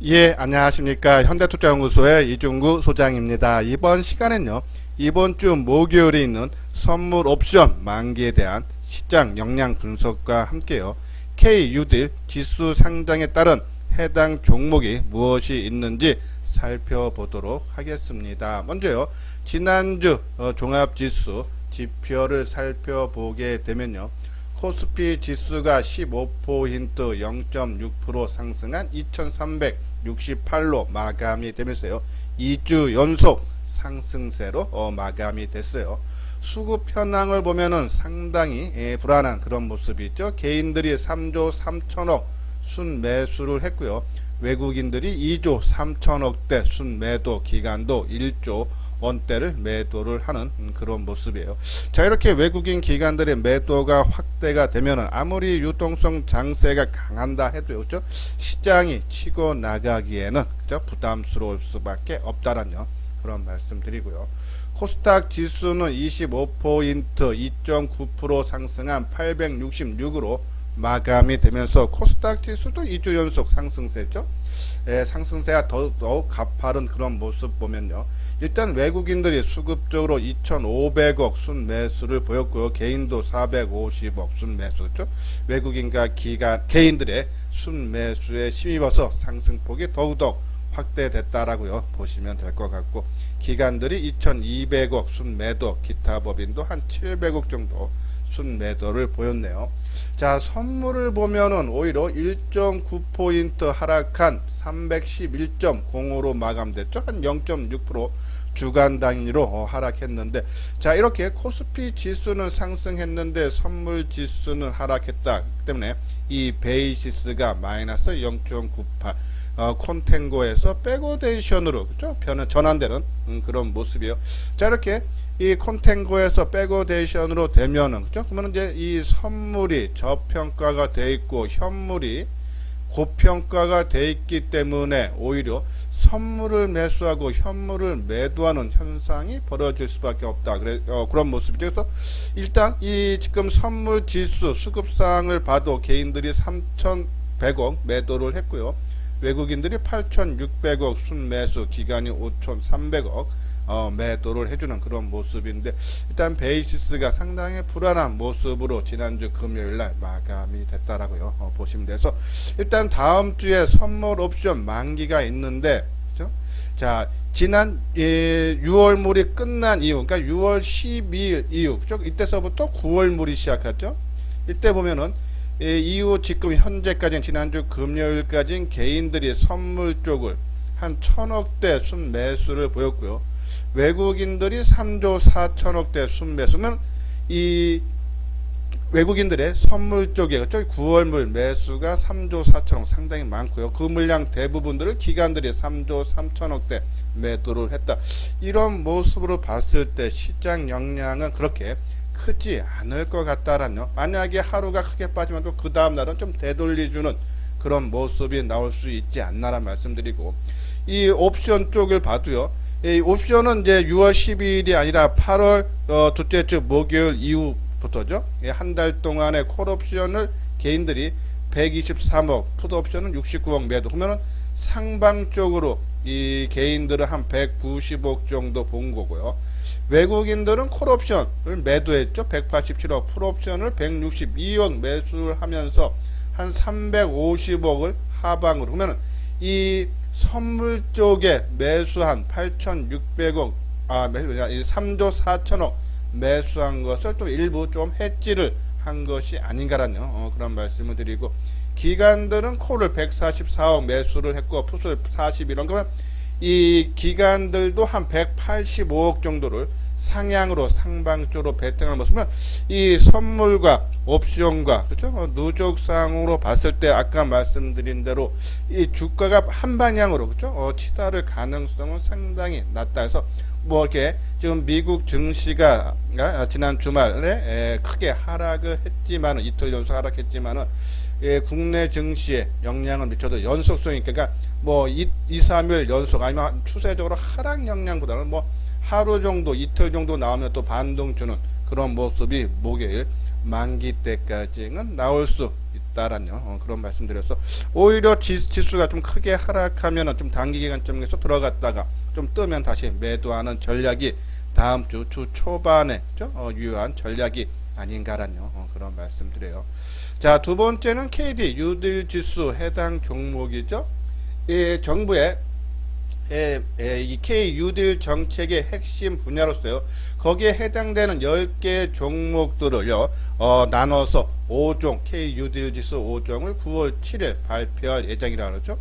예, 안녕하십니까. 현대투자연구소의 이중구 소장입니다. 이번 시간엔요, 이번 주 목요일에 있는 선물 옵션 만기에 대한 시장 역량 분석과 함께요, K-뉴딜 지수 상장에 따른 해당 종목이 무엇이 있는지 살펴보도록 하겠습니다. 먼저요, 지난주 종합지수 지표를 살펴보게 되면요, 코스피 지수가 15포인트 0.6% 상승한 2368로 마감이 되면서요, 2주 연속 상승세로 마감이 됐어요. 수급 현황을 보면은 상당히 불안한 그런 모습이 있죠. 개인들이 3조 3천억 순매수를 했고요, 외국인들이 2조 3천억대 순매도, 기간도 1조 원대를 매도를 하는 그런 모습이에요. 자, 이렇게 외국인 기관들의 매도가 확대가 되면은 아무리 유동성 장세가 강한다 해도 그렇죠? 시장이 치고 나가기에는 그렇죠? 부담스러울 수밖에 없다라는 그런 말씀드리고요. 코스닥 지수는 25포인트 2.9% 상승한 866으로 마감이 되면서 코스닥 지수도 2주 연속 상승세죠. 상승세가 더욱 가파른 그런 모습 보면요, 일단 외국인들이 수급적으로 2,500억 순매수를 보였고요, 개인도 450억 순매수죠. 외국인과 개인들의 순매수에 힘입어서 상승폭이 더욱더 확대됐다라고요 보시면 될 것 같고, 기관들이 2,200억 순매도, 기타 법인도 한 700억 정도 순매도를 보였네요. 자, 선물을 보면은 오히려 1.9포인트 하락한 311.05로 마감됐죠. 한 0.6% 주간 단위로 하락했는데, 자, 이렇게 코스피 지수는 상승했는데 선물 지수는 하락했다 때문에 이 베이시스가 마이너스 0.98, 콘텐고에서 백오데이션으로 그렇죠? 전환되는 그런 모습이에요. 자, 이렇게 이 콘텐고에서 백오데이션으로 되면은 그렇죠? 그러면 이제 이 선물이 저평가가 돼 있고 현물이 고평가가 돼 있기 때문에 오히려 선물을 매수하고 현물을 매도하는 현상이 벌어질 수밖에 없다. 그런 모습이죠. 그래서 일단 이 지금 선물 지수 수급상을 봐도 개인들이 3,100억 매도를 했고요, 외국인들이 8,600억 순매수, 기관이 5,300억 매도를 해주는 그런 모습인데, 일단 베이시스가 상당히 불안한 모습으로 지난주 금요일날 마감이 됐다라고요 보시면 돼서, 일단 다음 주에 선물 옵션 만기가 있는데, 그렇죠? 자, 지난 6월물이 끝난 이후, 그러니까 6월 12일 이후, 그렇죠? 이때서부터 9월물이 시작했죠. 이때 보면은 이후 지금 현재까지는 지난주 금요일까지는 개인들이 선물 쪽을 한 1,000억대 순매수를 보였고요, 외국인들이 3조 4천억대 순매수면 이 외국인들의 선물 쪽에 그렇죠? 9월물 매수가 3조 4천억 상당히 많고요, 그 물량 대부분들을 기관들이 3조 3천억대 매도를 했다. 이런 모습으로 봤을 때 시장 역량은 그렇게 크지 않을 것 같다라뇨. 만약에 하루가 크게 빠지면 또 그 다음 날은 좀 되돌려주는 그런 모습이 나올 수 있지 않나라는 말씀드리고, 이 옵션 쪽을 봐도요, 이 옵션은 이제 6월 12일이 아니라 8월 둘째 주 목요일 이후부터죠. 한 달 동안의 콜옵션을 개인들이 123억, 풋옵션은 69억 매도 하면은 상방적으로 이 개인들은 한 190억 정도 본 거고요, 외국인들은 콜옵션을 매도했죠. 187억, 풋옵션을 162억 매수를 하면서 한 350억을 하방으로 하면은 이 선물 쪽에 매수한 8,600억, 3조 4천억 매수한 것을 또 일부 좀 해지를 한 것이 아닌가라는 그런 말씀을 드리고, 기관들은 콜을 144억 매수를 했고 풋을 41억, 그러면 이 기관들도 한 185억 정도를 상향으로 상방 쪽으로 베팅하는 모습은 이 선물과 옵션과 그렇죠? 누적상으로 봤을 때 아까 말씀드린 대로 이 주가가 한 방향으로 그렇죠? 치달을 가능성은 상당히 낮다 해서 뭐 이렇게 지금 미국 증시가 지난 주말에 크게 하락을 했지만은, 이틀 연속 하락했지만은 국내 증시에 영향을 미쳐도 연속성이, 그러니까 뭐 2-3일 연속 아니면 추세적으로 하락 영향보다는 뭐 하루 정도, 이틀 정도 나오면 또 반등 주는 그런 모습이 목요일 만기 때까지는 나올 수 있다라는 그런 말씀드려서 오히려 지수가 좀 크게 하락하면은 좀 단기 기간점에서 들어갔다가 좀 뜨면 다시 매도하는 전략이 다음 주 초반에 유효한 전략이 아닌가라는 그런 말씀드려요. 자, 두 번째는 KD 뉴딜 지수 해당 종목이죠. 정부의 이 K 뉴딜 정책의 핵심 분야로서요. 거기에 해당되는 10개 종목들을요. 나눠서 5종 K 뉴딜 지수 5종을 9월 7일 발표할 예정이라고 그러죠.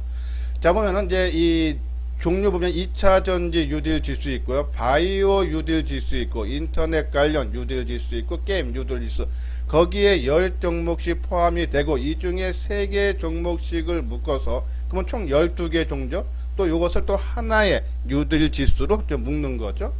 자, 보면은 이제 이 종류 보면 2차 전지 뉴딜 지수 있고요. 바이오 뉴딜 지수 있고 인터넷 관련 뉴딜 지수 있고 게임 뉴딜 지수 거기에 10종목씩 포함이 되고 이 중에 3개 종목씩을 묶어서 그러면 총 12개 종죠. 또 이것을 또 하나의 뉴딜 지수로 좀 묶는 거죠.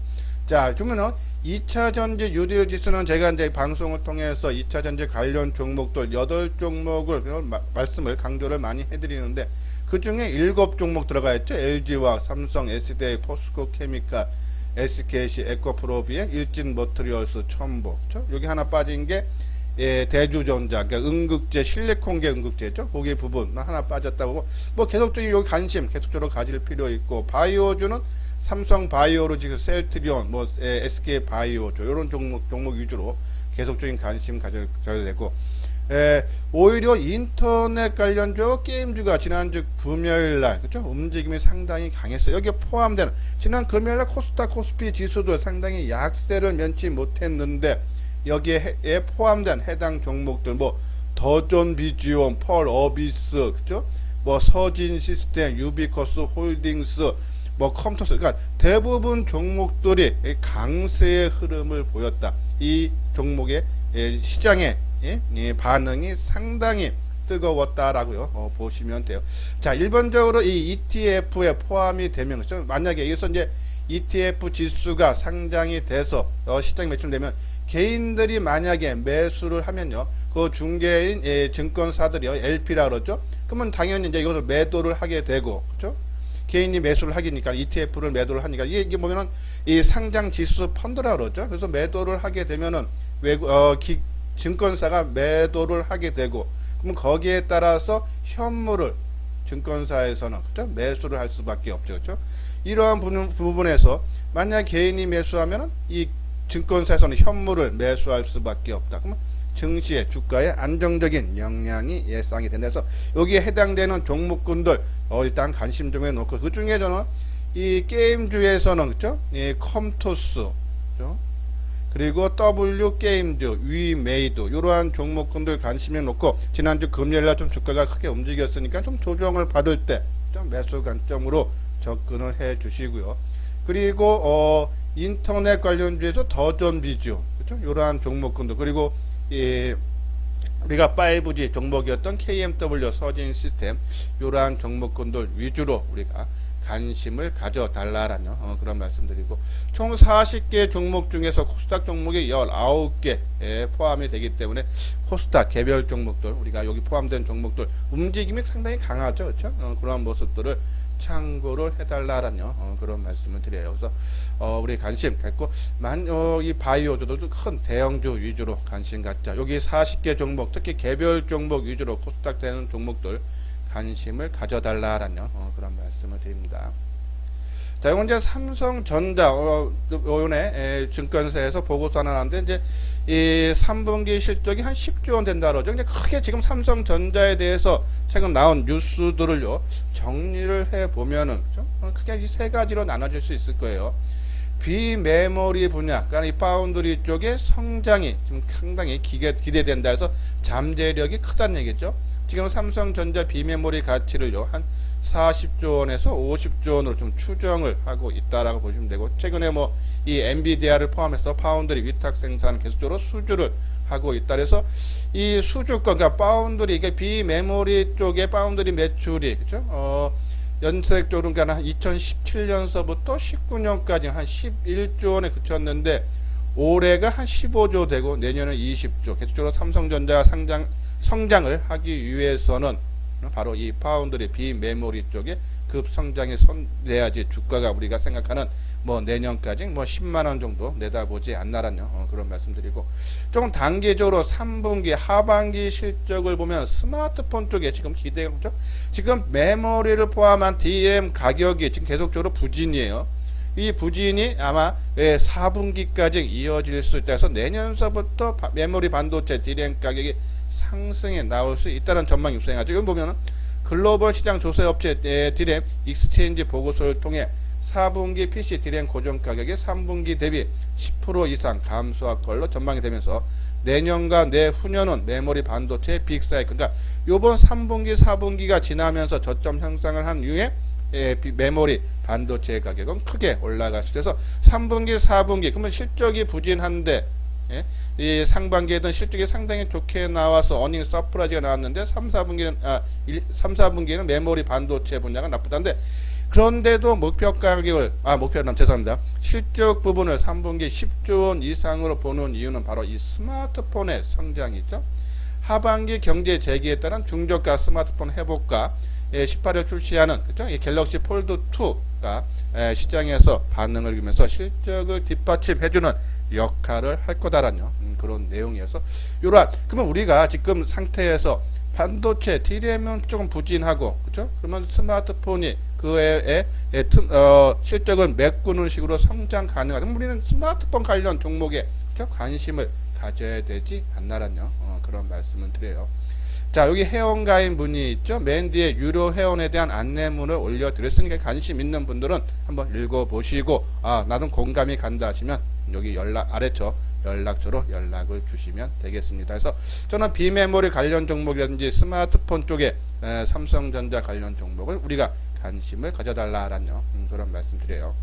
자, 그러면은 2차 전지 뉴딜 지수는 제가 이제 방송을 통해서 2차 전지 관련 종목들 8종목을 말씀을 강조를 많이 해드리는데 그 중에 7종목 들어가 있죠. LG화학, 삼성, SDI, 포스코 케미칼, SKC, 에코프로비엔, 일진머트리얼스, 첨보. 여기 하나 빠진 게 대주전자, 그러니까 응급제, 실리콘계 응급제죠. 거기 부분 하나 빠졌다고 뭐 계속적인 여기 관심 계속적으로 가질 필요 있고 바이오주는 삼성 바이오로직, 셀트리온, 뭐 SK 바이오죠. 이런 종목 위주로 계속적인 관심 가져야 되고. 오히려 인터넷 관련주 게임주가 지난주 금요일날 그쵸 움직임이 상당히 강했어요. 여기에 포함되는 지난 금요일날 코스닥 코스피 지수도 상당히 약세를 면치 못했는데 여기에 포함된 해당 종목들 뭐 더존 비지온, 펄 어비스 그쵸 뭐 서진 시스템, 유비커스 홀딩스 뭐 컴퓨터스 그러니까 대부분 종목들이 강세의 흐름을 보였다. 이 종목의 시장의 반응이 상당히 뜨거웠다라고요. 보시면 돼요. 자, 일반적으로 이 ETF에 포함이 되면 그렇죠? 만약에 여기서 이제 ETF 지수가 상장이 돼서 시장에 매출되면 개인들이 만약에 매수를 하면요, 그 중개인 증권사들이요, LP라 그러죠. 그러면 당연히 이제 이것을 매도를 하게 되고, 그렇죠? 개인이 매수를 하기니까 ETF를 매도를 하니까 이게 보면은 이 상장 지수 펀드라 그러죠. 그래서 매도를 하게 되면은 증권사가 매도를 하게 되고 그러면 거기에 따라서 현물을 증권사에서는 그렇죠? 매수를 할 수밖에 없죠. 그렇죠? 이러한 부분에서 만약 개인이 매수하면은 이 증권사에서는 현물을 매수할 수밖에 없다. 그러면 증시의 주가에 안정적인 영향이 예상이 된다. 그래서 여기에 해당되는 종목군들 일단 관심 좀 해놓고 그 중에 저는 이 게임주에서는 그렇죠? 이 컴투스 그렇죠? 그리고 W 게임즈, 위메이드 이러한 종목군들 관심에 놓고 지난주 금요일날 좀 주가가 크게 움직였으니까 좀 조정을 받을 때 좀 매수 관점으로 접근을 해 주시고요. 그리고 인터넷 관련주에서 더존 비주 그렇죠? 이러한 종목군들 그리고 우리가 5G 종목이었던 KMW 서진 시스템 이러한 종목군들 위주로 우리가 관심을 가져달라라는 그런 말씀드리고 총 40개 종목 중에서 코스닥 종목이 19개에 포함이 되기 때문에 코스닥 개별 종목들 우리가 여기 포함된 종목들 움직임이 상당히 강하죠. 그렇죠? 그런 모습들을 참고를 해달라라는 그런 말씀을 드려요. 그래서 우리 관심 갖고 이 바이오주들도 큰 대형주 위주로 관심 갖자. 여기 40개 종목 특히 개별 종목 위주로 코스닥 되는 종목들 관심을 가져달라라는 그런 말씀을 드립니다. 자, 이건 이제 삼성전자 요번에 증권사에서 보고서 하나 나왔는데 이제 이 3분기 실적이 한 10조 원 된다 그러죠. 근데 크게 지금 삼성전자에 대해서 최근 나온 뉴스들을요 정리를 해 보면은 크게 이 세 가지로 나눠질 수 있을 거예요. 비메모리 분야, 그러니까 이 파운드리 쪽의 성장이 지금 상당히 기대된다 해서 잠재력이 크다는 얘기죠. 지금 삼성전자 비메모리 가치를요 한 40조 원에서 50조 원으로 좀 추정을 하고 있다라고 보시면 되고 최근에 뭐 이 엔비디아를 포함해서 파운드리 위탁 생산 계속적으로 수주를 하고 있다. 그래서 이 수주권 그러니까 파운드리 이게 비메모리 쪽의 파운드리 매출이 그렇죠? 연색적으로 그러니까 한 2017년서부터 19년까지 한 11조 원에 그쳤는데 올해가 한 15조 되고 내년은 20조 계속적으로 삼성전자가 성장을 하기 위해서는 바로 이 파운드리 비메모리 쪽에 급성장이 손내야지 주가가 우리가 생각하는 뭐 내년까지 뭐 10만원 정도 내다보지 않나라뇨. 그런 말씀드리고, 조금 단기적으로 3분기 하반기 실적을 보면 스마트폰 쪽에 지금 기대가 그죠? 지금 메모리를 포함한 DRAM 가격이 지금 계속적으로 부진이에요. 이 부진이 아마 4분기까지 이어질 수 있다 해서 내년서부터 메모리 반도체 DRAM 가격이 상승에 나올 수 있다는 전망이 유행하죠. 여기 보면은 글로벌 시장 조사업체 DRAM 익스체인지 보고서를 통해 4분기 PC DRAM 고정 가격이 3분기 대비 10% 이상 감소할 걸로 전망이 되면서 내년과 내후년은 메모리 반도체 빅사이클, 그러니까 요번 3분기 4분기가 지나면서 저점 형성을 한 이후에 메모리 반도체 가격은 크게 올라갈 수 있어서 3분기 4분기 그러면 실적이 부진한데 이 상반기에는 실적이 상당히 좋게 나와서 어닝 서프라이즈가 나왔는데 3, 4분기에는 메모리 반도체 분야가 나쁘다는데, 그런데도 죄송합니다. 실적 부분을 3분기 10조 원 이상으로 보는 이유는 바로 이 스마트폰의 성장이죠. 하반기 경제 재기에 따른 중저가 스마트폰 회복과 18일 출시하는 그죠? 이 갤럭시 폴드 2가 시장에서 반응을 이루면서 실적을 뒷받침해주는 역할을 할 거다라는 그런 내용이어서 요런, 그러면 우리가 지금 상태에서 반도체 DRAM은 조금 부진하고 그죠? 그러면 스마트폰이 그에 실적을 메꾸는 식으로 성장 가능하다면 우리는 스마트폰 관련 종목에 그죠? 관심을 가져야 되지 않나라뇨. 그런 말씀을 드려요. 자, 여기 회원가입 문의 있죠? 맨 뒤에 유료 회원에 대한 안내문을 올려드렸으니까 관심 있는 분들은 한번 읽어보시고, 나는 공감이 간다 하시면 여기 아래쪽 연락처로 연락을 주시면 되겠습니다. 그래서 저는 비메모리 관련 종목이라든지 스마트폰 쪽에 삼성전자 관련 종목을 우리가 관심을 가져달라라는 그런 말씀드려요.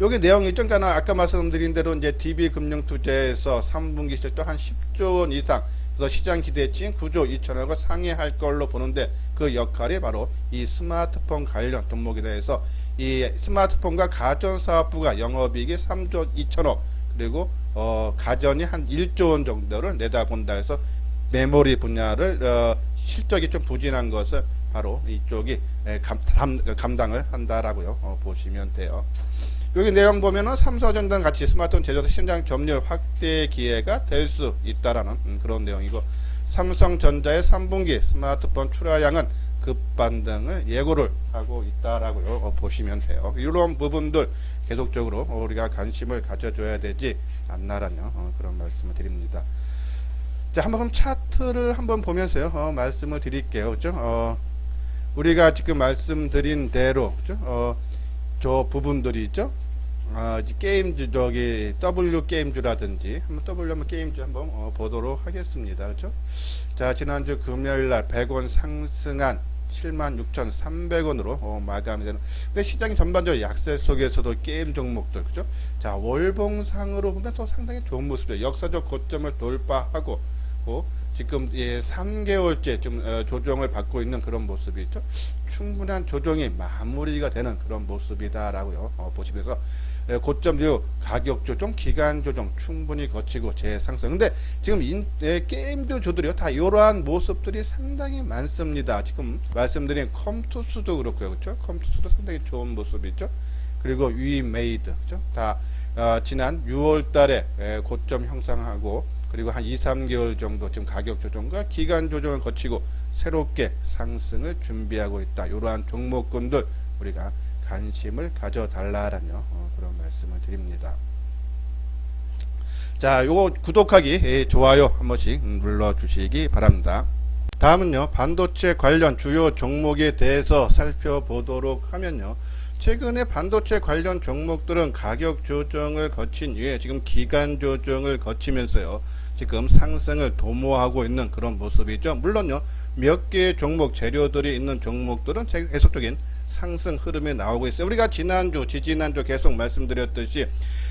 여기 내용이 있죠. 그러니까 아까 말씀드린 대로 이제 DB금융투자에서 3분기 실적 한 10조 원 이상, 그래서 시장 기대치인 9조 2천억을 상회할 걸로 보는데, 그 역할이 바로 이 스마트폰 관련 종목에 대해서 이 스마트폰과 가전사업부가 영업이익이 3조 2천억, 그리고 가전이 한 1조 원 정도를 내다본다 해서 메모리 분야를 실적이 좀 부진한 것을 바로 이쪽이 감당을 한다라고요. 보시면 돼요. 여기 내용 보면은 삼성전자는 같이 스마트폰 제조사 시장 점유율 확대 기회가 될 수 있다라는 그런 내용이고, 삼성전자의 3분기 스마트폰 출하량은 급반등을 예고를 하고 있다라고요. 보시면 돼요. 이런 부분들 계속적으로 우리가 관심을 가져줘야 되지 않나라는 그런 말씀을 드립니다. 자, 한번 그럼 차트를 한번 보면서요. 말씀을 드릴게요. 그죠? 우리가 지금 말씀드린 대로 그죠? 저 부분들이 있죠. 게임주, 저기 W 게임주라든지 한번 게임주 한번 보도록 하겠습니다. 그렇죠? 자, 지난주 금요일날 100원 상승한 76,300원으로 마감이 되는. 근데 시장이 전반적으로 약세 속에서도 게임 종목들, 그죠? 자, 월봉상으로 보면 또 상당히 좋은 모습이에요. 역사적 고점을 돌파하고 지금 3개월째 좀 조정을 받고 있는 그런 모습이 있죠. 충분한 조정이 마무리가 되는 그런 모습이다라고요. 보시면서 고점 이후 가격 조정, 기간 조정 충분히 거치고 재상승. 근데 지금 게임주 조들이요, 다 이러한 모습들이 상당히 많습니다. 지금 말씀드린 컴투스도 그렇고요, 그렇죠? 컴투스도 상당히 좋은 모습이 있죠. 그리고 위메이드, 그죠? 다 지난 6월달에 고점 형성하고, 그리고 한 2, 3개월 정도 지금 가격 조정과 기간 조정을 거치고 새롭게 상승을 준비하고 있다. 이러한 종목군들 우리가 관심을 가져달라라며 그런 말씀을 드립니다. 자, 요거 구독하기, 좋아요 한 번씩 눌러주시기 바랍니다. 다음은요, 반도체 관련 주요 종목에 대해서 살펴보도록 하면요, 최근에 반도체 관련 종목들은 가격 조정을 거친 이후에 지금 기간 조정을 거치면서요, 지금 상승을 도모하고 있는 그런 모습이죠. 물론요, 몇 개의 종목, 재료들이 있는 종목들은 계속적인 상승 흐름이 나오고 있어요. 우리가 지난주, 지지난주 계속 말씀드렸듯이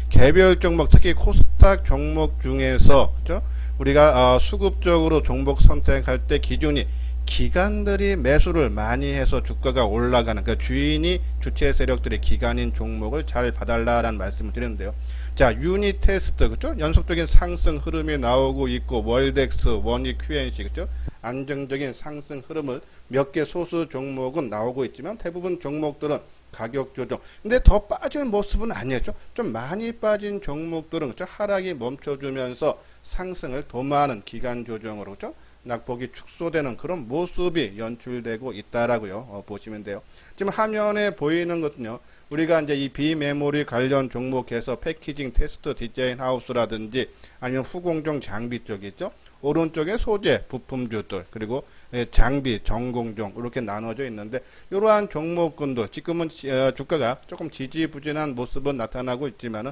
개별 종목, 특히 코스닥 종목 중에서 그죠? 우리가 수급적으로 종목 선택할 때 기준이 기관들이 매수를 많이 해서 주가가 올라가는, 그러니까 주인이 주체 세력들의 기관인 종목을 잘 봐달라라는 말씀을 드렸는데요. 자, 유닛 테스트, 그죠? 연속적인 상승 흐름이 나오고 있고, 월덱스, 원익 QNC, 그죠? 안정적인 상승 흐름을 몇 개 소수 종목은 나오고 있지만 대부분 종목들은 가격 조정. 근데 더 빠질 모습은 아니었죠. 좀 많이 빠진 종목들은 그죠? 하락이 멈춰주면서 상승을 도모하는 기간 조정으로 그죠? 낙폭이 축소되는 그런 모습이 연출되고 있다라고요. 보시면 돼요. 지금 화면에 보이는 것은요. 우리가 이제 이 비메모리 관련 종목에서 패키징 테스트 디자인 하우스라든지 아니면 후공정 장비 쪽이죠. 오른쪽에 소재, 부품주들, 그리고 장비, 전공종 이렇게 나눠져 있는데 이러한 종목군들 지금은 주가가 조금 지지부진한 모습은 나타나고 있지만은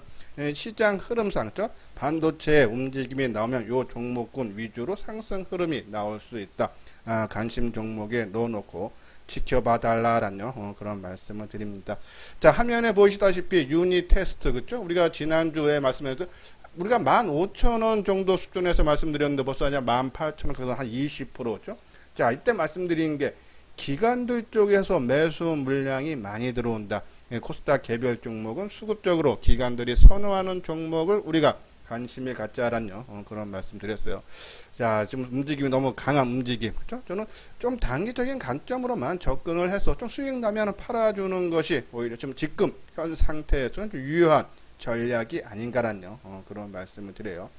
시장 흐름상 반도체의 움직임이 나오면 이 종목군 위주로 상승 흐름이 나올 수 있다. 관심 종목에 넣어놓고 지켜봐 달라라는 그런 말씀을 드립니다. 자, 화면에 보시다시피 유닛 테스트 그죠? 우리가 지난주에 말씀드렸던 우리가 15,000원 정도 수준에서 말씀드렸는데 벌써 아니야 18,000원, 그래서 한 20%죠. 자, 이때 말씀드린 게 기관들 쪽에서 매수 물량이 많이 들어온다. 코스닥 개별 종목은 수급적으로 기관들이 선호하는 종목을 우리가 관심을 갖자라는 그런 말씀 드렸어요. 자, 지금 움직임이 너무 강한 움직임. 그렇죠? 저는 좀 단기적인 관점으로만 접근을 해서 좀 수익 나면 팔아주는 것이 오히려 지금 현 상태에서는 좀 유효한 전략이 아닌가라는 그런 말씀을 드려요.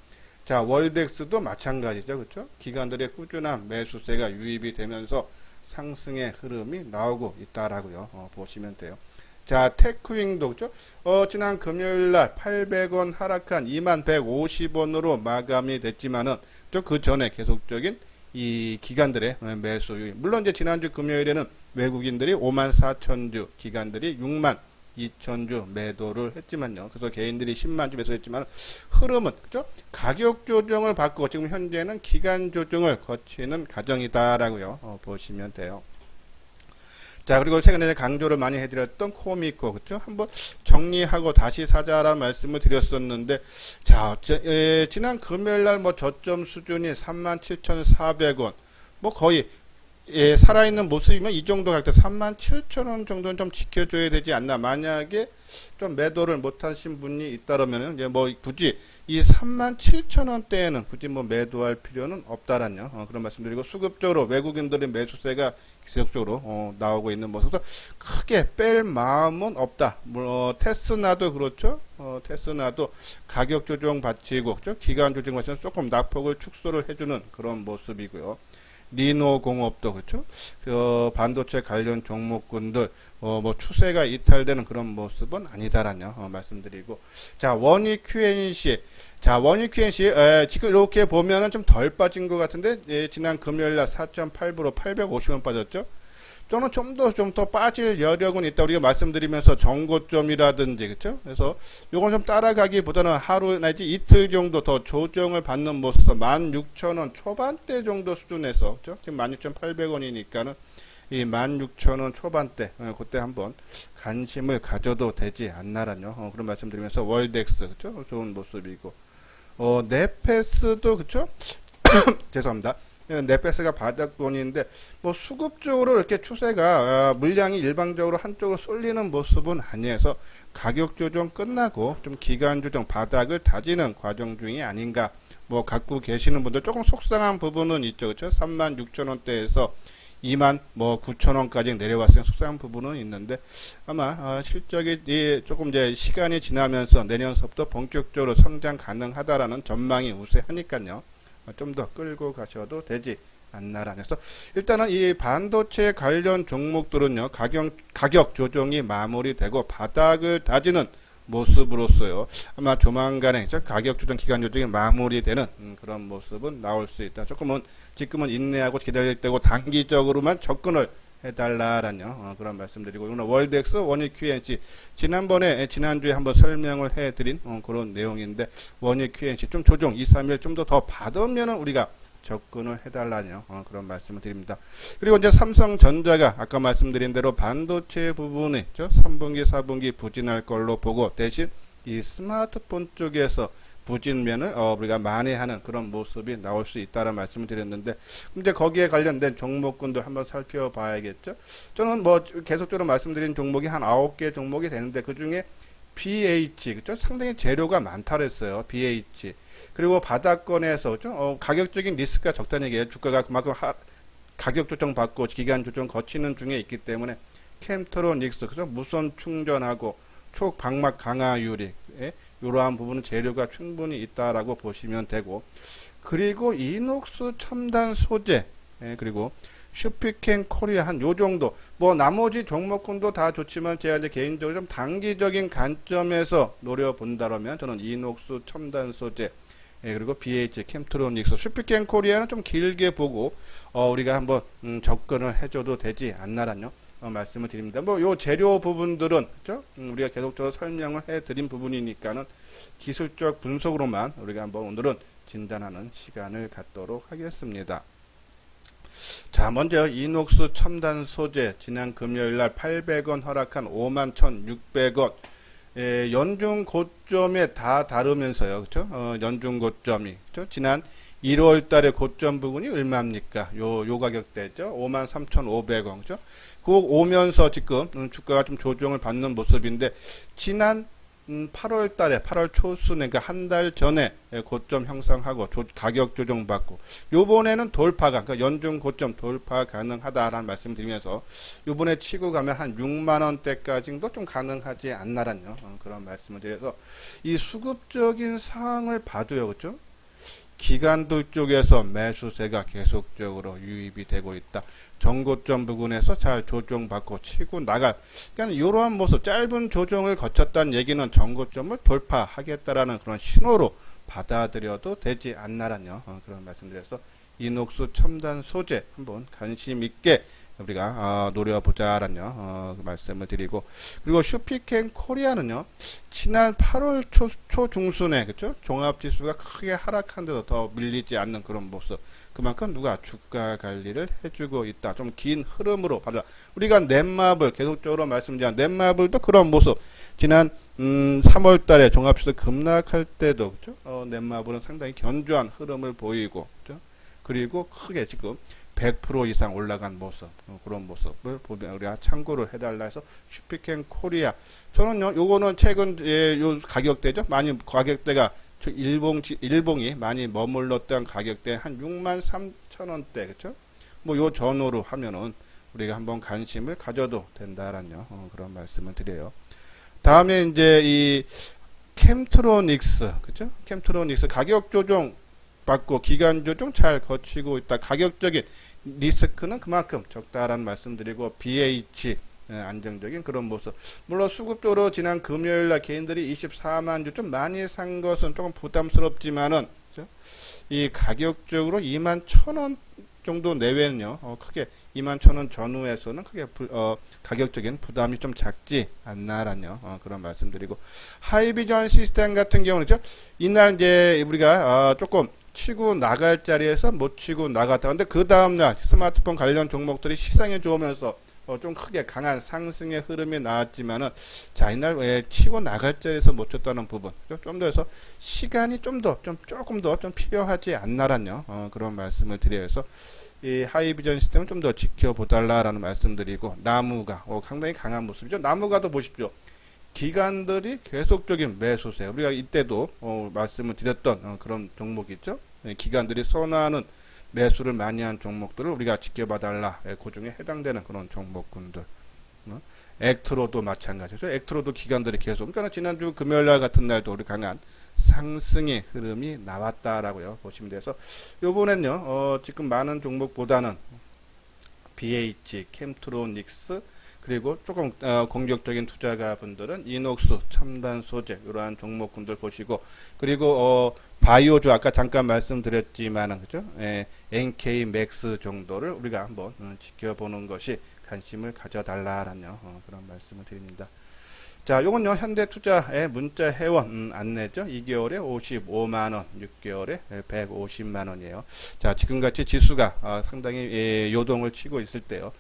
자, 월덱스도 마찬가지죠. 그렇죠? 기관들의 꾸준한 매수세가 유입이 되면서 상승의 흐름이 나오고 있다라고요. 보시면 돼요. 자, 테크윙도 그렇죠? 지난 금요일 날 800원 하락한 2150원으로 마감이 됐지만은 또 그 전에 계속적인 이 기관들의 매수 유입. 물론 이제 지난주 금요일에는 외국인들이 54,000주, 기관들이 62,000주 매도를 했지만요. 그래서 개인들이 10만 주 매수했지만 흐름은 그죠? 가격 조정을 받고 지금 현재는 기간 조정을 거치는 과정이다라고요. 보시면 돼요. 자, 그리고 최근에 강조를 많이 해드렸던 코미코, 그죠? 한번 정리하고 다시 사자라는 말씀을 드렸었는데, 자, 지난 금요일 날 저점 수준이 37,400원, 거의, 살아있는 모습이면 이 정도 갈 때 37,000원 정도는 좀 지켜줘야 되지 않나. 만약에 좀 매도를 못하신 분이 있다라면, 이제 굳이 이 37,000원대에는 굳이 매도할 필요는 없다라는 그런 말씀드리고, 수급적으로 외국인들의 매수세가 지속적으로 나오고 있는 모습에서 크게 뺄 마음은 없다. 테스나도 그렇죠. 테스나도 가격 조정 받치고, 그렇죠? 기간 조정 받치면 조금 낙폭을 축소를 해주는 그런 모습이고요. 리노공업도 그렇죠. 반도체 관련 종목군들 추세가 이탈되는 그런 모습은 아니다라는 말씀드리고, 자, 원익 QNC, 자, 원익 QNC 지금 이렇게 보면은 좀 덜 빠진 것 같은데 지난 금요일날 4.8% 850원 빠졌죠. 저는 좀 더 빠질 여력은 있다 우리가 말씀드리면서 정고점이라든지 그렇죠. 그래서 요건 좀 따라가기보다는 하루 내지 이틀 정도 더 조정을 받는 모습에서 16,000원 초반대 정도 수준에서 그렇죠? 지금 16,800원이니까는 이 16,000원 초반대 그때 한번 관심을 가져도 되지 않나라뇨. 그런 말씀드리면서 월덱스 그렇죠? 좋은 모습이고 네페스도 그렇죠? 죄송합니다. 네페스가 바닥권인데 수급적으로 이렇게 추세가 물량이 일방적으로 한쪽으로 쏠리는 모습은 아니어서 가격 조정 끝나고 좀 기간 조정 바닥을 다지는 과정 중이 아닌가. 갖고 계시는 분들 조금 속상한 부분은 있죠. 그렇죠? 36,000원대에서 29,000원까지 내려왔으면 속상한 부분은 있는데 아마 실적이 조금 이제 시간이 지나면서 내년서부터 본격적으로 성장 가능하다라는 전망이 우세하니까요. 좀 더 끌고 가셔도 되지 않나라는. 그래서 일단은 이 반도체 관련 종목들은요, 가격 조정이 마무리되고 바닥을 다지는 모습으로서요, 아마 조만간에 가격 조정 기간 조정이 마무리되는 그런 모습은 나올 수 있다. 지금은 인내하고 기다릴 때고 단기적으로만 접근을 해달라라는 그런 말씀드리고, 오늘 월덱스, 원익 QNC 지난주에 한번 설명을 해드린 그런 내용인데, 원익 QNC 좀 조정 2, 3일 좀 더 받으면은 우리가 접근을 해달라는 그런 말씀을 드립니다. 그리고 이제 삼성전자가 아까 말씀드린 대로 반도체 부분이 3분기, 4분기 부진할 걸로 보고 대신 이 스마트폰 쪽에서 부진면을 우리가 만회하는 그런 모습이 나올 수 있다는 말씀을 드렸는데, 이제 거기에 관련된 종목군들 한번 살펴봐야겠죠. 저는 뭐 계속적으로 말씀드린 종목이 한 9개 종목이 되는데, 그 중에 BH, 그죠? 상당히 재료가 많다 그랬어요. BH. 그리고 바닥권에서, 그죠? 가격적인 리스크가 적다는 얘기예요. 주가가 그만큼 가격 조정 받고 기간 조정 거치는 중에 있기 때문에 캠트로닉스, 그죠? 무선 충전하고 초방막 강화 유리, 이러한 부분은 재료가 충분히 있다라고 보시면 되고, 그리고 이녹스 첨단 소재, 그리고 슈피켄 코리아 한 요 정도. 뭐 나머지 종목군도 다 좋지만 제가 이제 개인적으로 좀 단기적인 관점에서 노려본다면 저는 이녹스 첨단 소재, 그리고 BH 캠트로닉스, 슈피켄 코리아는 좀 길게 보고 우리가 한번 접근을 해줘도 되지 않나라뇨. 말씀을 드립니다. 뭐 요 재료 부분들은, 그죠? 우리가 계속적으로 설명을 해드린 부분이니까는 기술적 분석으로만 우리가 한번 오늘은 진단하는 시간을 갖도록 하겠습니다. 자, 먼저 이녹스 첨단 소재, 지난 금요일날 800원 허락한 51,600원, 연중 고점에 다 다르면서요, 그렇죠? 연중 고점이, 그렇죠? 지난 1월 달에 고점 부분이 얼마입니까? 요 가격대죠. 53,500원, 그렇죠? 그 오면서 지금 주가가 좀 조정을 받는 모습인데, 지난 8월 달에, 8월 초순에, 그러니까 한 달 전에 고점 형성하고 가격 조정 받고, 요번에는 돌파가, 그러니까 연중 고점 돌파 가능하다라는 말씀 드리면서, 요번에 치고 가면 한 6만원대까지도 좀 가능하지 않나라뇨. 그런 말씀을 드려서, 이 수급적인 상황을 봐도요, 그죠? 기관들 쪽에서 매수세가 계속적으로 유입이 되고 있다. 정고점 부근에서 잘 조정받고 치고 나갈, 그러니까 이러한 모습, 짧은 조정을 거쳤다는 얘기는 정고점을 돌파하겠다라는 그런 신호로 받아들여도 되지 않나라뇨. 그런 말씀드려서 이녹스 첨단 소재 한번 관심 있게 우리가 노려보자라뇨. 그 말씀을 드리고, 그리고 슈피켄 코리아는요, 지난 8월 초중순에, 그쵸? 종합지수가 크게 하락한데도 더 밀리지 않는 그런 모습. 그만큼 누가 주가 관리를 해주고 있다. 좀 긴 흐름으로 받아. 우리가 넷마블 계속적으로 말씀드린 넷마블도 그런 모습. 지난 3월 달에 종합지수 급락할 때도, 그쵸? 넷마블은 상당히 견조한 흐름을 보이고, 그쵸? 그리고 크게 지금 100% 이상 올라간 모습, 그런 모습을 보면 우리가 참고를 해달라 해서 슈피켄 코리아, 저는요, 요거는 최근 요 가격대죠. 많이 가격대가 일봉이 많이 머물렀던 가격대 한 63,000원대, 그렇죠? 뭐 요 전후로 하면은 우리가 한번 관심을 가져도 된다라는 그런 말씀을 드려요. 다음에 이제 이 캠트로닉스, 그렇죠? 캠트로닉스 가격 조정 받고 기간 조정 잘 거치고 있다. 가격적인 리스크는 그만큼 적다라는 말씀드리고, BH 안정적인 그런 모습. 물론 수급적으로 지난 금요일날 개인들이 24만 주 좀 많이 산 것은 조금 부담스럽지만은, 그렇죠? 이 가격적으로 21,000원 정도 내외는요, 크게 21,000원 전후에서는 크게 가격적인 부담이 좀 작지 않나라는 그런 말씀드리고, 하이비전 시스템 같은 경우는, 그렇죠? 이날 이제 우리가 조금 치고 나갈 자리에서 못 치고 나갔다. 근데 그 다음날 스마트폰 관련 종목들이 시장에 좋으면서 좀 크게 강한 상승의 흐름이 나왔지만은, 자, 이날 왜 치고 나갈 자리에서 못 쳤다는 부분, 좀 더 해서 시간이 조금 더 필요하지 않나라뇨. 그런 말씀을 드려서 이 하이비전 시스템을 좀 더 지켜보달라라는 말씀드리고, 나무가 상당히 강한 모습이죠. 나무가도 보십시오. 기관들이 계속적인 매수세, 우리가 이때도 말씀을 드렸던 그런 종목이 있죠. 기관들이 선호하는 매수를 많이 한 종목들을 우리가 지켜봐달라. 그 중에 해당되는 그런 종목군들. 액트로도 마찬가지죠. 액트로도 기관들이 계속, 그러니까 지난주 금요일날 같은 날도 우리 강한 상승의 흐름이 나왔다라고요. 보시면 돼서 요번엔요, 지금 많은 종목보다는 BH, 캠트로닉스, 그리고 조금 공격적인 투자가 분들은 이녹스, 첨단 소재, 이러한 종목군들 보시고, 그리고 바이오주 아까 잠깐 말씀드렸지만은, 그죠? NK 맥스 정도를 우리가 한번 지켜보는 것이 관심을 가져달라라는 그런 말씀을 드립니다. 자, 요건요, 현대투자의 문자 회원 안내죠. 2개월에 55만원, 6개월에 150만원이에요. 자, 지금같이 지수가 상당히 요동을 치고 있을 때요.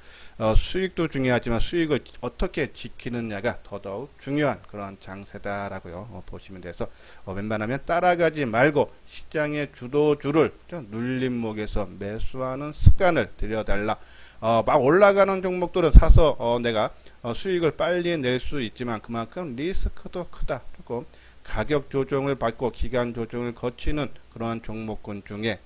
수익도 중요하지만 수익을 어떻게 지키느냐가 더더욱 중요한 그런 장세다라고요. 보시면 돼서 웬만하면 따라가지 말고 시장의 주도주를 눌림목에서 매수하는 습관을 들여달라. 막 올라가는 종목들은 사서 내가 수익을 빨리 낼 수 있지만 그만큼 리스크도 크다. 조금 가격 조정을 받고 기간 조정을 거치는 그러한 종목군 중에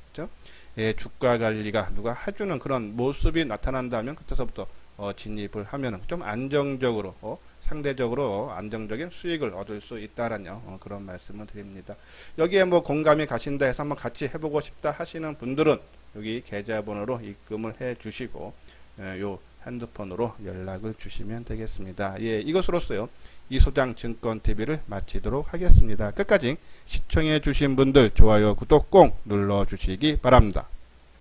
주가 관리가 누가 해주는 그런 모습이 나타난다면 그때서부터 진입을 하면 좀 안정적으로 상대적으로 안정적인 수익을 얻을 수 있다라는 그런 말씀을 드립니다. 여기에 뭐 공감이 가신다 해서 한번 같이 해보고 싶다 하시는 분들은 여기 계좌번호로 입금을 해 주시고 요 핸드폰으로 연락을 주시면 되겠습니다. 예, 이것으로써요 이소장 증권TV를 마치도록 하겠습니다. 끝까지 시청해 주신 분들 좋아요 구독 꼭 눌러 주시기 바랍니다.